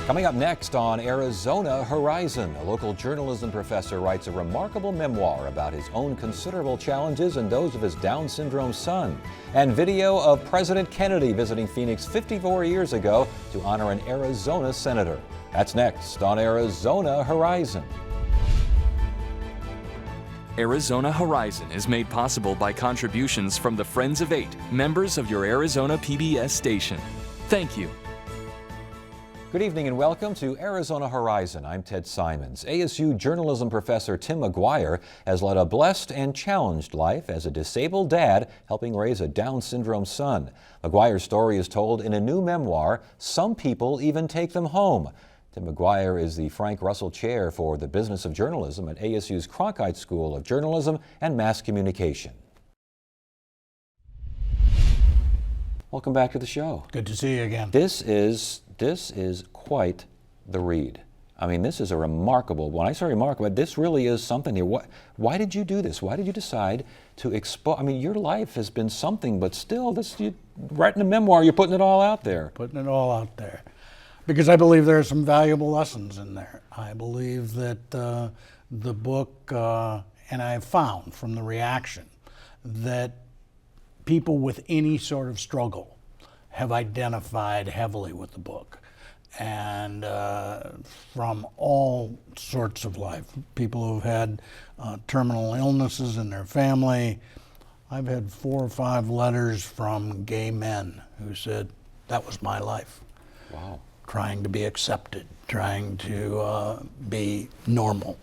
Coming up next on Arizona Horizon, a local journalism professor writes a remarkable memoir about his own considerable challenges and those of his Down syndrome son. And video of President Kennedy visiting Phoenix 54 years ago to honor an Arizona senator. That's next on Arizona Horizon. Arizona Horizon is made possible by contributions from the Friends of Eight, members of your Arizona PBS station. Thank you. Good evening and welcome to Arizona Horizon. I'm Ted Simons. ASU journalism professor Tim McGuire has led a blessed and challenged life as a disabled dad helping raise a Down syndrome son. McGuire's story is told in a new memoir, Some People Even Take Them Home. Tim McGuire is the Frank Russell Chair for the Business of Journalism at ASU's Cronkite School of Journalism and Mass Communication. Welcome back to the show. Good to see you again. This is quite the read. I mean, this is a remarkable, when I say remarkable, this really is something here. Why did you do this? Why did you decide to expose? I mean, your life has been something, but still, you writing a memoir, you're putting it all out there. Putting it all out there. Because I believe there are some valuable lessons in there. I believe that the book, and I have found from the reaction, that people with any sort of struggle have identified heavily with the book. And from all sorts of life, people who've had terminal illnesses in their family. I've had 4 or 5 letters from gay men who said, that was my life. Wow. Trying to be accepted, trying to be normal.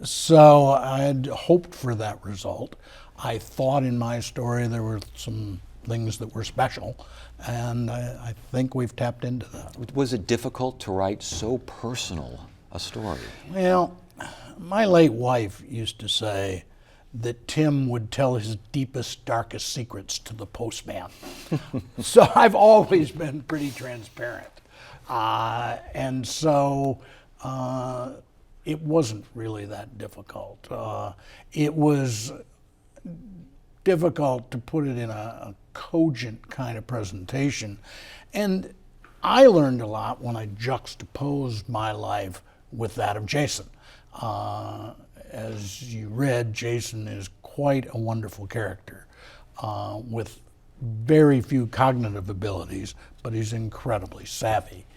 So I had hoped for that result. I thought in my story there were some things that were special, and I think we've tapped into that. Was it difficult to write so personal a story? Well, my late wife used to say that Tim would tell his deepest, darkest secrets to the postman. So I've always been pretty transparent. And so it wasn't really that difficult. It was difficult to put it in a cogent kind of presentation. And I learned a lot when I juxtaposed my life with that of Jason. As you read, Jason is quite a wonderful character with very few cognitive abilities, but he's incredibly savvy.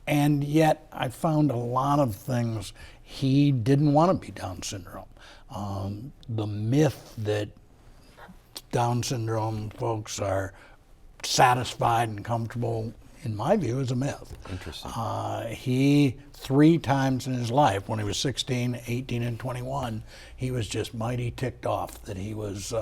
And yet I found a lot of things he didn't want to be Down syndrome. The myth that Down syndrome folks are satisfied and comfortable, in my view, is a myth. Interesting. He 3 times in his life, when he was 16, 18, and 21, he was just mighty ticked off that he was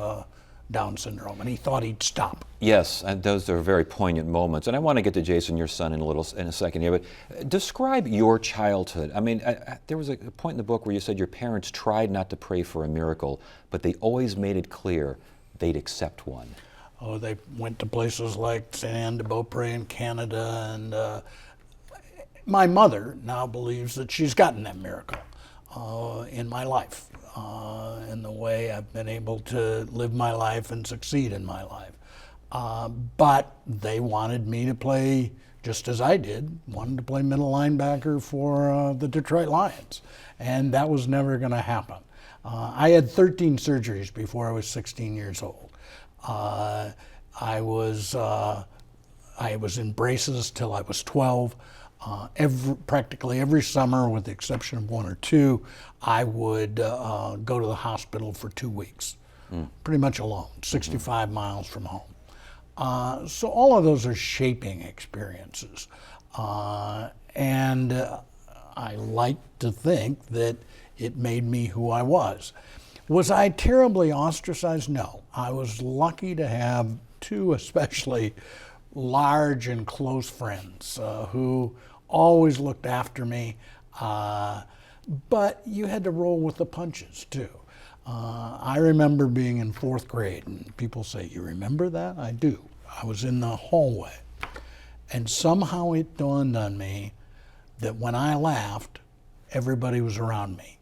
Down syndrome, and he thought he'd stop. Yes, and those are very poignant moments. And I want to get to Jason, your son, in a second here. But describe your childhood. I mean, there was a point in the book where you said your parents tried not to pray for a miracle, but they always made it clear they'd accept one. Oh, they went to places like St. Anne de Beaupré in Canada, and my mother now believes that she's gotten that miracle in my life, in the way I've been able to live my life and succeed in my life. But they wanted me to play, just as I did, wanted to play middle linebacker for the Detroit Lions, and that was never going to happen. I had 13 surgeries before I was 16 years old. I was in braces till I was 12. Practically every summer, with the exception of 1 or 2, I would go to the hospital for 2 weeks, pretty much alone, 65 miles from home. So all of those are shaping experiences. And I like to think that it made me who I was. Was I terribly ostracized? No. I was lucky to have 2 especially large and close friends who always looked after me, but you had to roll with the punches too. I remember being in 4th grade, and people say, you remember that? I do. I was in the hallway, and somehow it dawned on me that when I laughed, everybody was around me.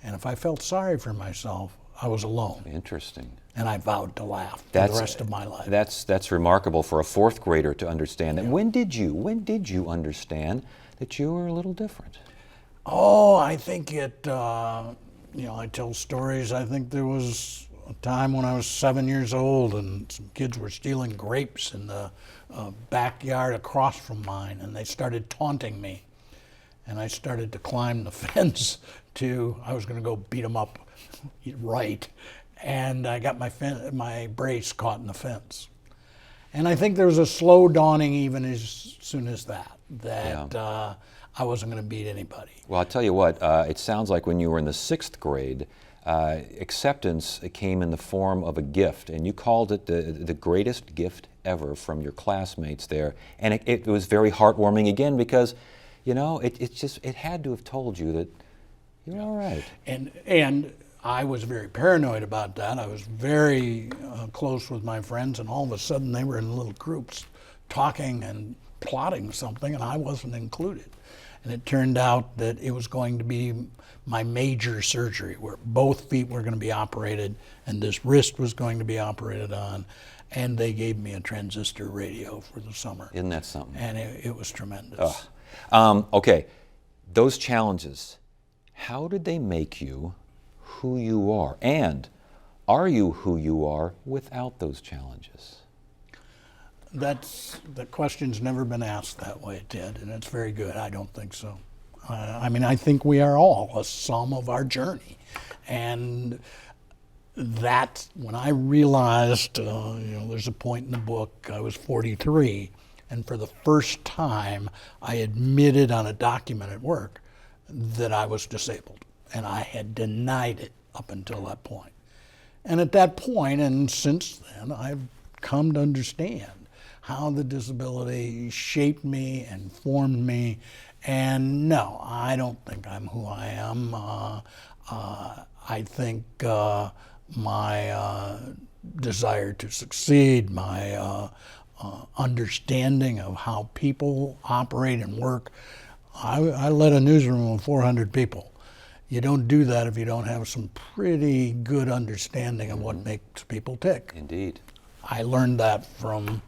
And if I felt sorry for myself, I was alone. Interesting. And I vowed to laugh for the rest of my life. That's remarkable for a 4th grader to understand that. Yeah. When did you understand that you were a little different? Oh, I think I tell stories. I think there was a time when I was 7 years old and some kids were stealing grapes in the backyard across from mine, and they started taunting me. And I started to climb the fence I was going to go beat them up right. And I got my brace caught in the fence. And I think there was a slow dawning even as soon as that I wasn't going to beat anybody. Well, I'll tell you what, it sounds like when you were in the 6th grade, acceptance came in the form of a gift, and you called it the greatest gift ever from your classmates there. And it was very heartwarming again because, it had to have told you that you're all right. And I was very paranoid about that. I was very close with my friends, and all of a sudden they were in little groups talking and plotting something, and I wasn't included. And it turned out that it was going to be my major surgery, where both feet were going to be operated and this wrist was going to be operated on. And they gave me a transistor radio for the summer. Isn't that something? And it was tremendous. Okay, those challenges, how did they make you who you are? And are you who you are without those challenges? The question's never been asked that way, Ted, and it's very good. I don't think so. I think we are all a sum of our journey. And that, when I realized, there's a point in the book, I was 43, and for the first time, I admitted on a document at work that I was disabled. And I had denied it up until that point. And at that point, and since then, I've come to understand how the disability shaped me and formed me. And no, I don't think I'm who I am. I think my desire to succeed, my understanding of how people operate and work. I led a newsroom of 400 people. You don't do that if you don't have some pretty good understanding of what makes people tick. Indeed. I learned that from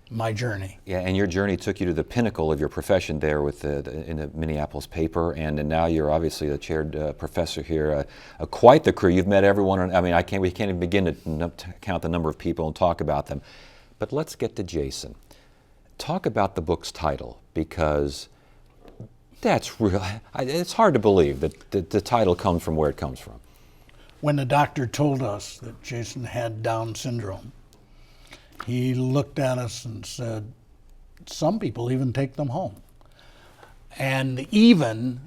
my journey. Yeah, and your journey took you to the pinnacle of your profession there in the Minneapolis paper, and now you're obviously the chaired professor here. Quite the crew. You've met everyone. We can't even begin to count the number of people and talk about them. But let's get to Jason. Talk about the book's title, because that's real. It's hard to believe that the title comes from where it comes from. When the doctor told us that Jason had Down syndrome, he looked at us and said, some people even take them home. And even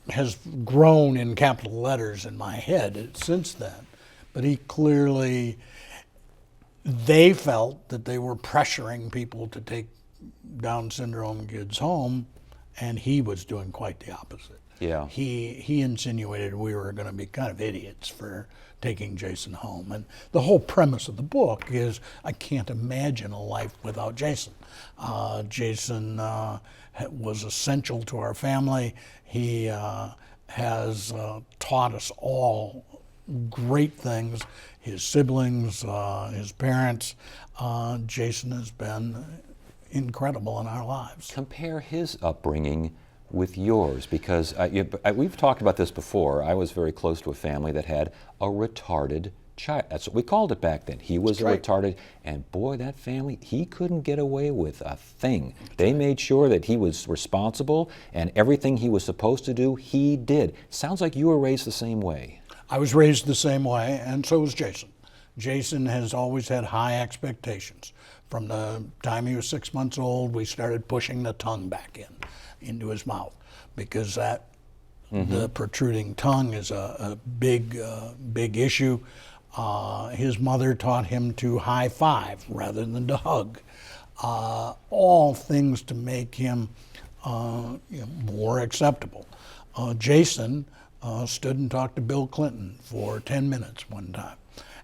has grown in capital letters in my head since then. But they felt that they were pressuring people to take Down syndrome kids home, and he was doing quite the opposite. Yeah. He insinuated we were going to be kind of idiots for taking Jason home. And the whole premise of the book is I can't imagine a life without Jason. Jason was essential to our family. He has taught us all great things. His siblings, his parents. Jason has been incredible in our lives. Compare his upbringing with yours, because we've talked about this before. I was very close to a family that had a retarded child. That's what we called it back then. He was retarded, and boy, that family, he couldn't get away with a thing. They made sure that he was responsible, and everything he was supposed to do, he did. Sounds like you were raised the same way. I was raised the same way, and so was Jason. Jason has always had high expectations. From the time he was 6 months old, we started pushing the tongue back into his mouth, because the protruding tongue is a big issue. His mother taught him to high five rather than to hug. All things to make him more acceptable. Jason stood and talked to Bill Clinton for 10 minutes one time.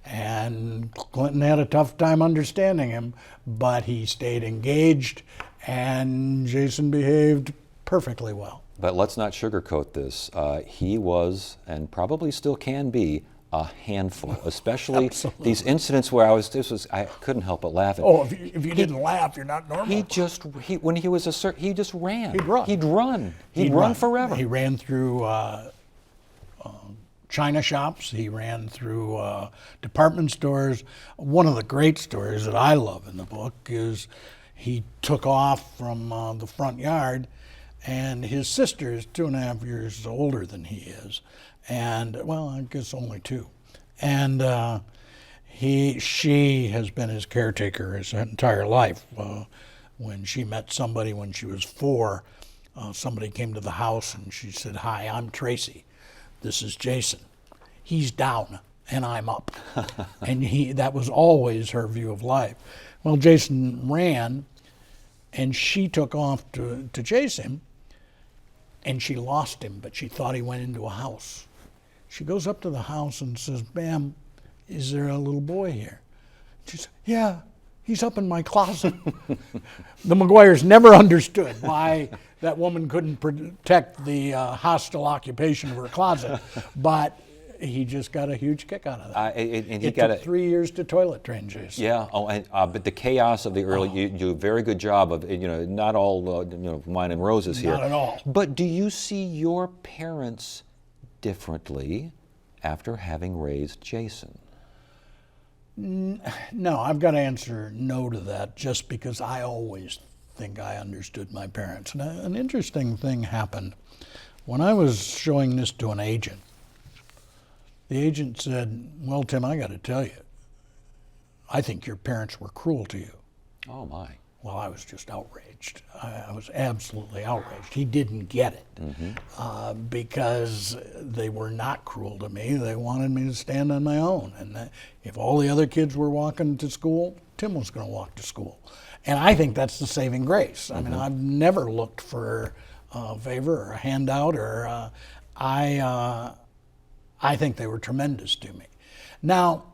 And Clinton had a tough time understanding him, but he stayed engaged, and Jason behaved perfectly well. But let's not sugarcoat this. He was, and probably still can be, a handful, especially Absolutely. these incidents where I couldn't help but laugh at. Oh, if you didn't laugh, you're not normal. When he was he just ran. He'd run. He'd run forever. He ran through China shops. He ran through department stores. One of the great stories that I love in the book is he took off from the front yard, and his sister is 2.5 years older than he is, and well, I guess only 2, and she has been his caretaker his entire life. When she met somebody when she was 4, somebody came to the house and she said, "Hi, I'm Tracy. This is Jason. He's down and I'm up." And that was always her view of life. Well, Jason ran, and she took off to chase him, and she lost him, but she thought he went into a house. She goes up to the house and says, "Ma'am, is there a little boy here?" She said, "Yeah, he's up in my closet." The McGuires never understood why that woman couldn't protect the hostile occupation of her closet, but he just got a huge kick out of that. And he It got took 3 years to toilet train Jason. Yeah. Oh, and but the chaos of the early, you do a very good job of, not all, wine and roses here. Not at all. But do you see your parents differently after having raised Jason? No, I've got to answer no to that, just because I always think I understood my parents. And an interesting thing happened. When I was showing this to an agent, the agent said, "Well, Tim, I got to tell you, I think your parents were cruel to you." Oh, my. Well, I was just outraged. I was absolutely outraged. He didn't get it because they were not cruel to me. They wanted me to stand on my own. And if all the other kids were walking to school, Tim was going to walk to school. And I think that's the saving grace. I mean, I've never looked for a favor or a handout, or I think they were tremendous to me. Now,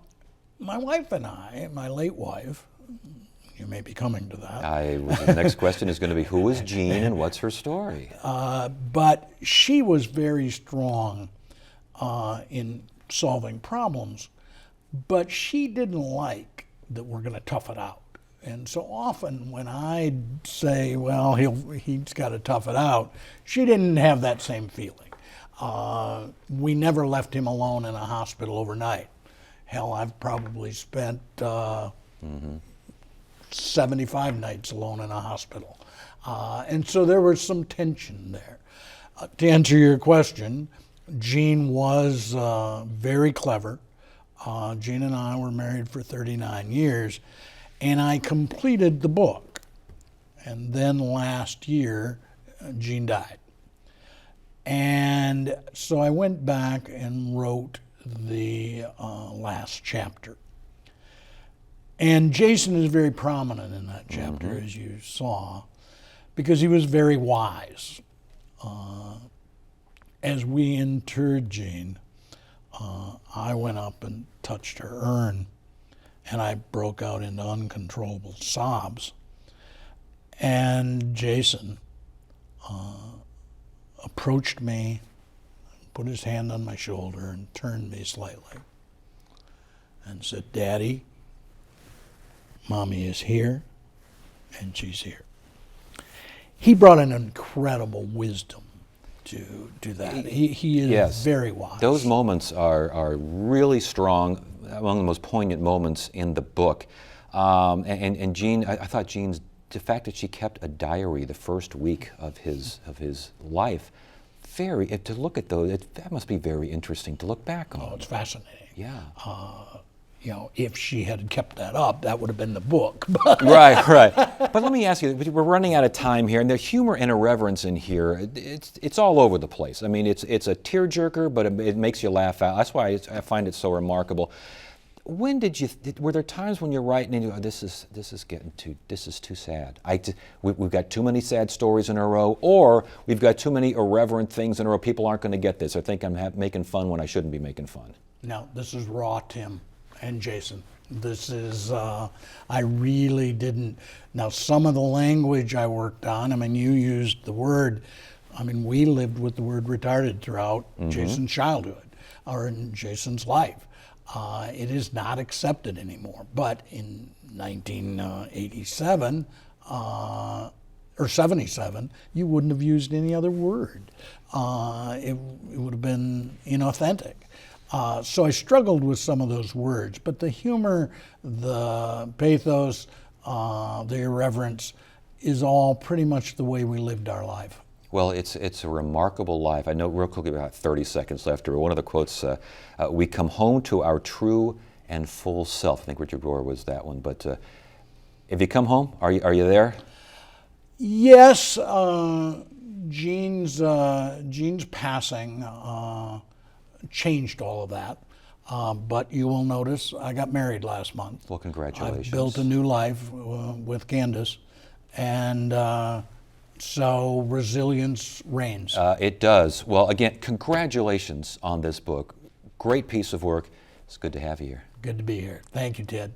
my wife and I, my late wife, you may be coming to that. The next question is going to be, who is Jean and what's her story? But she was very strong in solving problems, but she didn't like that we're going to tough it out. And so often when I'd say, well, he's got to tough it out, she didn't have that same feeling. We never left him alone in a hospital overnight. Hell, I've probably spent 75 nights alone in a hospital. And so there was some tension there. To answer your question, Jean was very clever. Jean and I were married for 39 years, and I completed the book. And then last year, Jean died. And so I went back and wrote the last chapter. And Jason is very prominent in that chapter, as you saw, because he was very wise. As we interred Jean, I went up and touched her urn, and I broke out into uncontrollable sobs. And Jason approached me, put his hand on my shoulder, and turned me slightly and said, "Daddy, Mommy is here, and she's here." He brought an incredible wisdom to that. He is very wise. Those moments are really strong, among the most poignant moments in the book. And Jean, I thought the fact that she kept a diary the first week of his life, to look at those, that must be very interesting to look back on. Oh, it's fascinating. Yeah. If she had kept that up, that would have been the book. Right. But let me ask you, we're running out of time here, and the humor and irreverence in here, it's all over the place. I mean, it's a tearjerker, but it makes you laugh out. That's why I find it so remarkable. When were there times when you're writing and you go, this is too sad. We've got too many sad stories in a row, or we've got too many irreverent things in a row. People aren't going to get this. I think I'm making fun when I shouldn't be making fun. No, this is raw Tim and Jason. This is, I really didn't. Now, some of the language I worked on, I mean, you used the word, we lived with the word retarded throughout Jason's childhood. or in Jason's life. It is not accepted anymore. But in 1987 or 77, you wouldn't have used any other word. It would have been inauthentic. So I struggled with some of those words, but the humor, the pathos, the irreverence is all pretty much the way we lived our life. Well, it's a remarkable life. I know real quickly, about 30 seconds left. One of the quotes, we come home to our true and full self. I think Richard Rohr was that one. But have you come home? Are you there? Jean's passing changed all of that. But you will notice I got married last month. Well, congratulations. I built a new life with Candace, and so resilience reigns. It does. Well, again, congratulations on this book. Great piece of work. It's good to have you here. Good to be here. Thank you, Ted.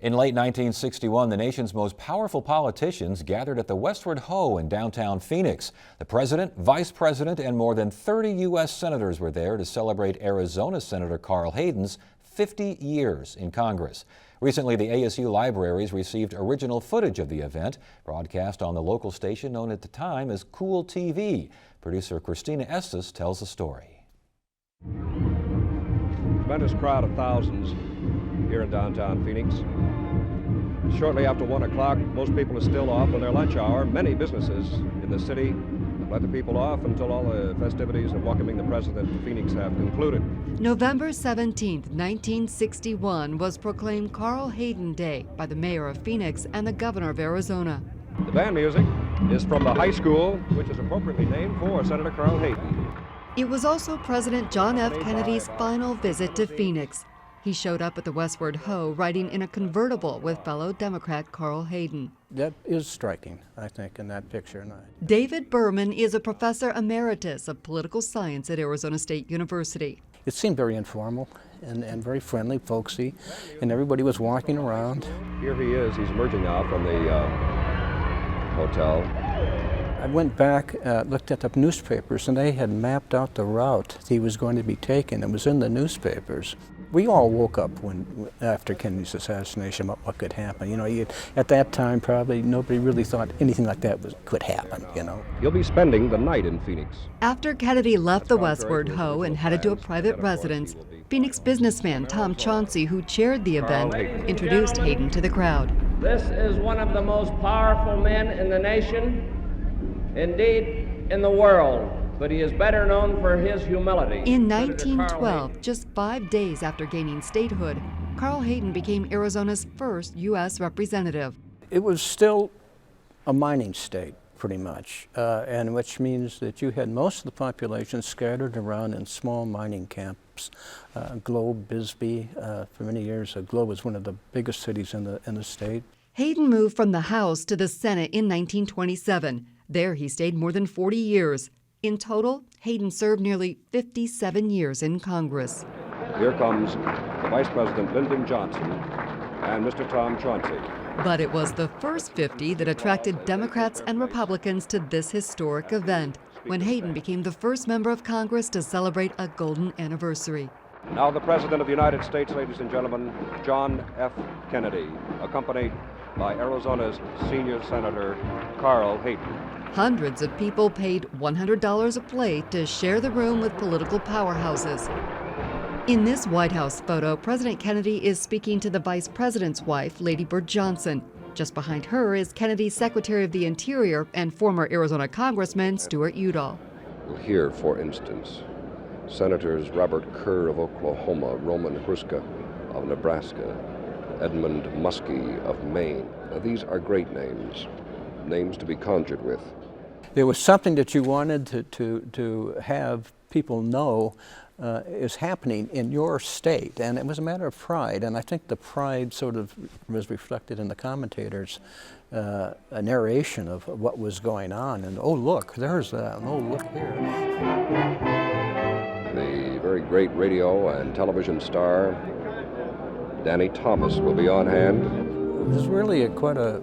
In late 1961, the nation's most powerful politicians gathered at the Westward Ho in downtown Phoenix. The president, vice president, and more than 30 U.S. senators were there to celebrate Arizona Senator Carl Hayden's 50 years in Congress. Recently, the ASU libraries received original footage of the event, broadcast on the local station known at the time as Cool TV. Producer Christina Estes tells the story. Tremendous crowd of thousands here in downtown Phoenix. Shortly after 1 o'clock, most people are still off on their lunch hour. Many businesses in the city let the people off until all the festivities of welcoming the president to Phoenix have concluded. November 17, 1961 was proclaimed Carl Hayden Day by the mayor of Phoenix and the governor of Arizona. The band music is from the high school, which is appropriately named for Senator Carl Hayden. It was also President John F. Kennedy's final visit to Phoenix. He showed up at the Westward Ho riding in a convertible with fellow Democrat Carl Hayden. That is striking, I think, in that picture. David Berman is a professor emeritus of political science at Arizona State University. It seemed very informal and very friendly, folksy, and everybody was walking around. Here he is. He's emerging out from the hotel. I went back, looked at the newspapers, and they had mapped out the route he was going to be taking. It was in the newspapers. We all woke up after Kennedy's assassination about what could happen. You know, at that time, probably nobody really thought anything like that could happen, you know. He'll be spending the night in Phoenix. After Kennedy left the Westward Ho and headed to a private residence, Phoenix businessman Tom Chauncey, who chaired the event, introduced Hayden to the crowd. This is one of the most powerful men in the nation, indeed in the world. But he is better known for his humility. In 1912, just 5 days after gaining statehood, Carl Hayden became Arizona's first U.S. representative. It was still a mining state, pretty much, and which means that you had most of the population scattered around in small mining camps. Globe, Bisbee, for many years, Globe was one of the biggest cities in the state. Hayden moved from the House to the Senate in 1927. There he stayed more than 40 years. In total, Hayden served nearly 57 years in Congress. Here comes the Vice President Lyndon Johnson and Mr. Tom Chauncey. But it was the first 50 that attracted Democrats and Republicans to this historic event, when Hayden became the first member of Congress to celebrate a golden anniversary. Now the President of the United States, ladies and gentlemen, John F. Kennedy, accompanied by Arizona's senior Senator Carl Hayden. Hundreds of people paid $100 a plate to share the room with political powerhouses. In this White House photo, President Kennedy is speaking to the Vice President's wife, Lady Bird Johnson. Just behind her is Kennedy's Secretary of the Interior and former Arizona Congressman Stuart Udall. Here, for instance, Senators Robert Kerr of Oklahoma, Roman Hruska of Nebraska, Edmund Muskie of Maine. Now, these are great names, names to be conjured with. There was something that you wanted to have people know is happening in your state, and it was a matter of pride, and I think the pride sort of was reflected in the commentators' a narration of what was going on, and oh look, there's that, and oh look here. The very great radio and television star, Danny Thomas, will be on hand. It was really quite a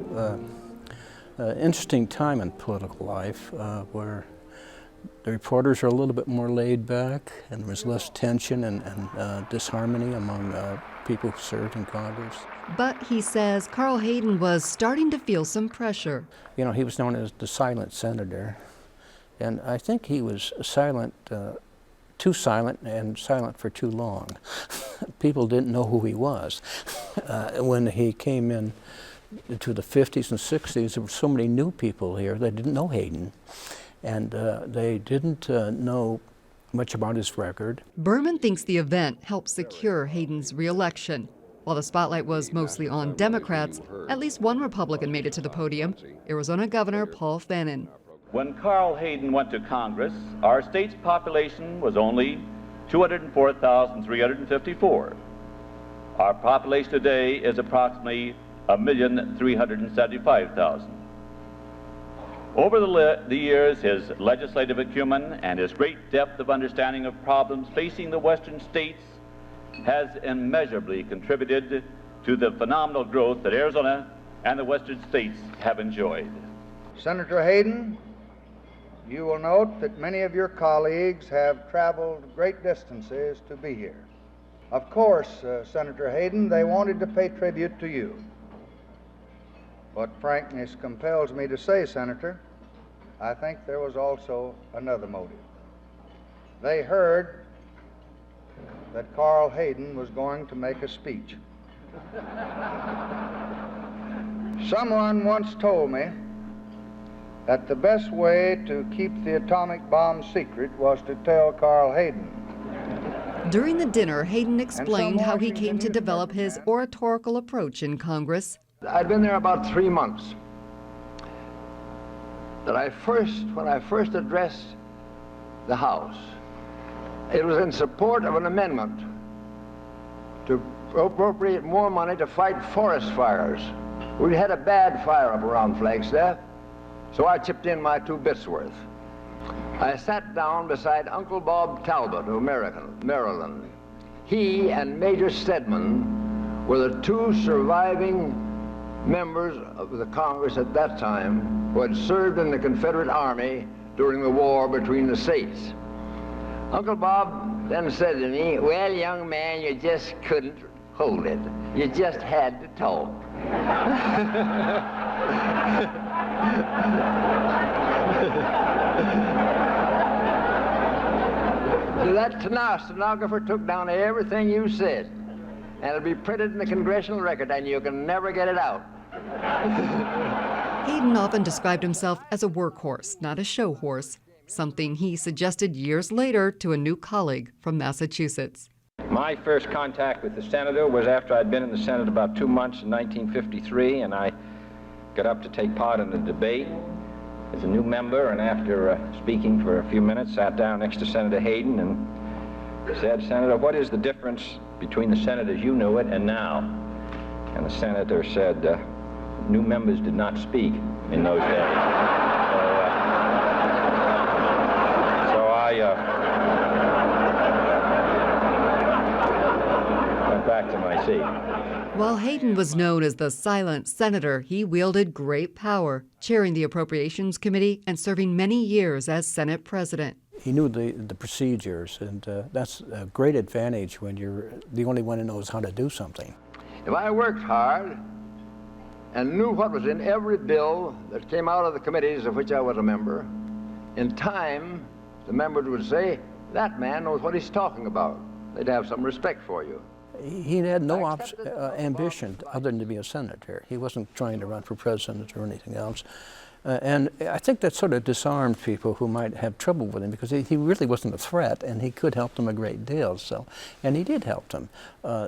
interesting time in political life where the reporters are a little bit more laid back, and there was less tension and disharmony among people who served in Congress. But he says Carl Hayden was starting to feel some pressure. You know, he was known as the silent senator, and I think he was silent, too silent and silent for too long. People didn't know who he was. When he came in to the 50s and 60s, there were so many new people here that didn't know Hayden, and they didn't know much about his record. Berman thinks the event helped secure Hayden's re-election. While the spotlight was mostly on Democrats, at least one Republican made it to the podium, Arizona Governor Paul Fannin. When Carl Hayden went to Congress, our state's population was only 204,354. Our population today is approximately 1,375,000. Over the years, his legislative acumen and his great depth of understanding of problems facing the western states has immeasurably contributed to the phenomenal growth that Arizona and the western states have enjoyed. Senator Hayden, you will note that many of your colleagues have traveled great distances to be here. Of course, Senator Hayden, they wanted to pay tribute to you. But frankness compels me to say, Senator, I think there was also another motive. They heard that Carl Hayden was going to make a speech. Someone once told me that the best way to keep the atomic bomb secret was to tell Carl Hayden. During the dinner, Hayden explained how he came to develop his oratorical approach in Congress. I'd been there about 3 months. When I first addressed the House, it was in support of an amendment to appropriate more money to fight forest fires. We had a bad fire up around Flagstaff, so I chipped in my 2 bits worth. I sat down beside Uncle Bob Talbot of Maryland. He and Major Stedman were the 2 surviving members of the Congress at that time who had served in the Confederate Army during the war between the states. Uncle Bob then said to me, "Well, young man, you just couldn't hold it. You just had to talk." So that stenographer took down everything you said, and it'll be printed in the Congressional Record, and you can never get it out. Hayden often described himself as a workhorse, not a show horse, something he suggested years later to a new colleague from Massachusetts. My first contact with the senator was after I'd been in the Senate about 2 months in 1953, and I got up to take part in the debate as a new member, and after speaking for a few minutes, sat down next to Senator Hayden and said, "Senator, what is the difference between the Senate as you knew it and now?" And the senator said, "New members did not speak in those days." So I went back to my seat. While Hayden was known as the silent senator, he wielded great power, chairing the Appropriations Committee and serving many years as Senate president. He knew the procedures, and that's a great advantage when you're the only one who knows how to do something. If I worked hard and knew what was in every bill that came out of the committees of which I was a member, in time, the members would say, "That man knows what he's talking about." They'd have some respect for you. He had no ambition other than to be a senator. He wasn't trying to run for president or anything else. And I think that sort of disarmed people who might have trouble with him, because he really wasn't a threat, and he could help them a great deal. So, and he did help them,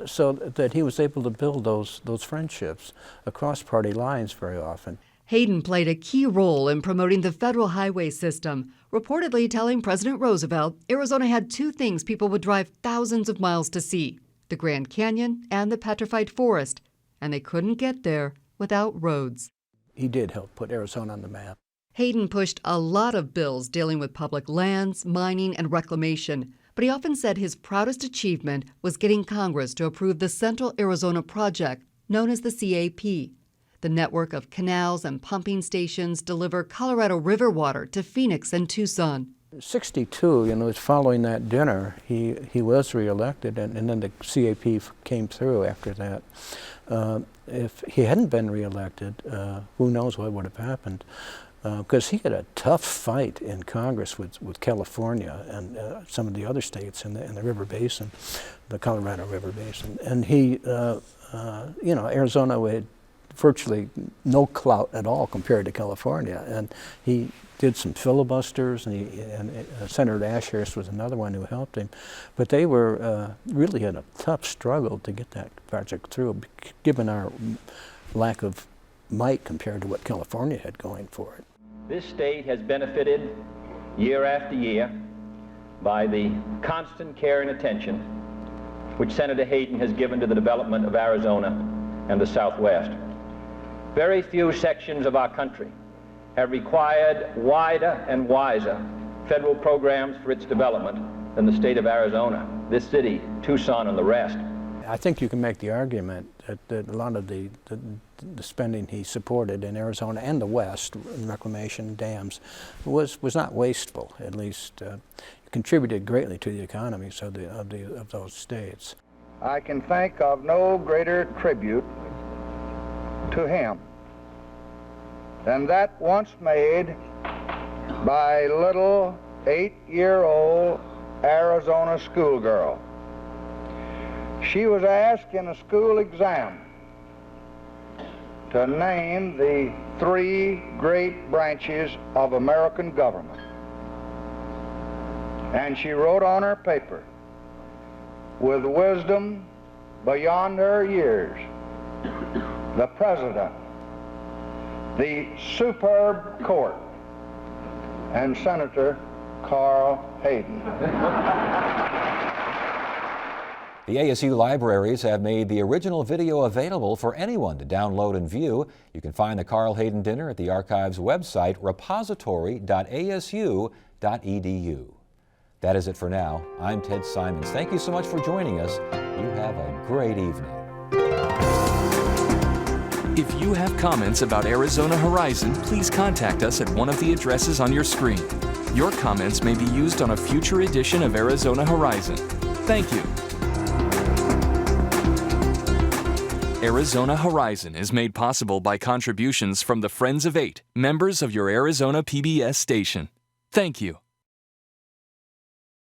so that he was able to build those friendships across party lines very often. Hayden played a key role in promoting the federal highway system, reportedly telling President Roosevelt Arizona had 2 things people would drive thousands of miles to see: the Grand Canyon and the Petrified Forest, and they couldn't get there without roads. He did help put Arizona on the map. Hayden pushed a lot of bills dealing with public lands, mining, and reclamation, but he often said his proudest achievement was getting Congress to approve the Central Arizona Project, known as the CAP. The network of canals and pumping stations deliver Colorado River water to Phoenix and Tucson. 62, you know, following that dinner, he was reelected, and then the CAP came through after that. If he hadn't been reelected, who knows what would have happened? Because he had a tough fight in Congress with California and some of the other states in the river basin, the Colorado River Basin. And he, you know, Arizona had virtually no clout at all compared to California. And he did some filibusters, and Senator Ashurst was another one who helped him. But they were really in a tough struggle to get that project through, given our lack of might compared to what California had going for it. This state has benefited year after year by the constant care and attention which Senator Hayden has given to the development of Arizona and the Southwest. Very few sections of our country have required wider and wiser federal programs for its development than the state of Arizona, this city, Tucson, and the rest. I think you can make the argument that a lot of the spending he supported in Arizona and the West, reclamation, dams, was not wasteful. At least it contributed greatly to the economies of those states. I can think of no greater tribute to him than that once made by little 8-year-old Arizona schoolgirl. She was asked in a school exam to name the 3 great branches of American government. And she wrote on her paper, with wisdom beyond her years, the President, the superb court, and Senator Carl Hayden. The ASU libraries have made the original video available for anyone to download and view. You can find the Carl Hayden dinner at the Archives website, repository.asu.edu. That is it for now. I'm Ted Simons. Thank you so much for joining us. You have a great evening. If you have comments about Arizona Horizon, please contact us at one of the addresses on your screen. Your comments may be used on a future edition of Arizona Horizon. Thank you. Arizona Horizon is made possible by contributions from the Friends of 8, members of your Arizona PBS station. Thank you.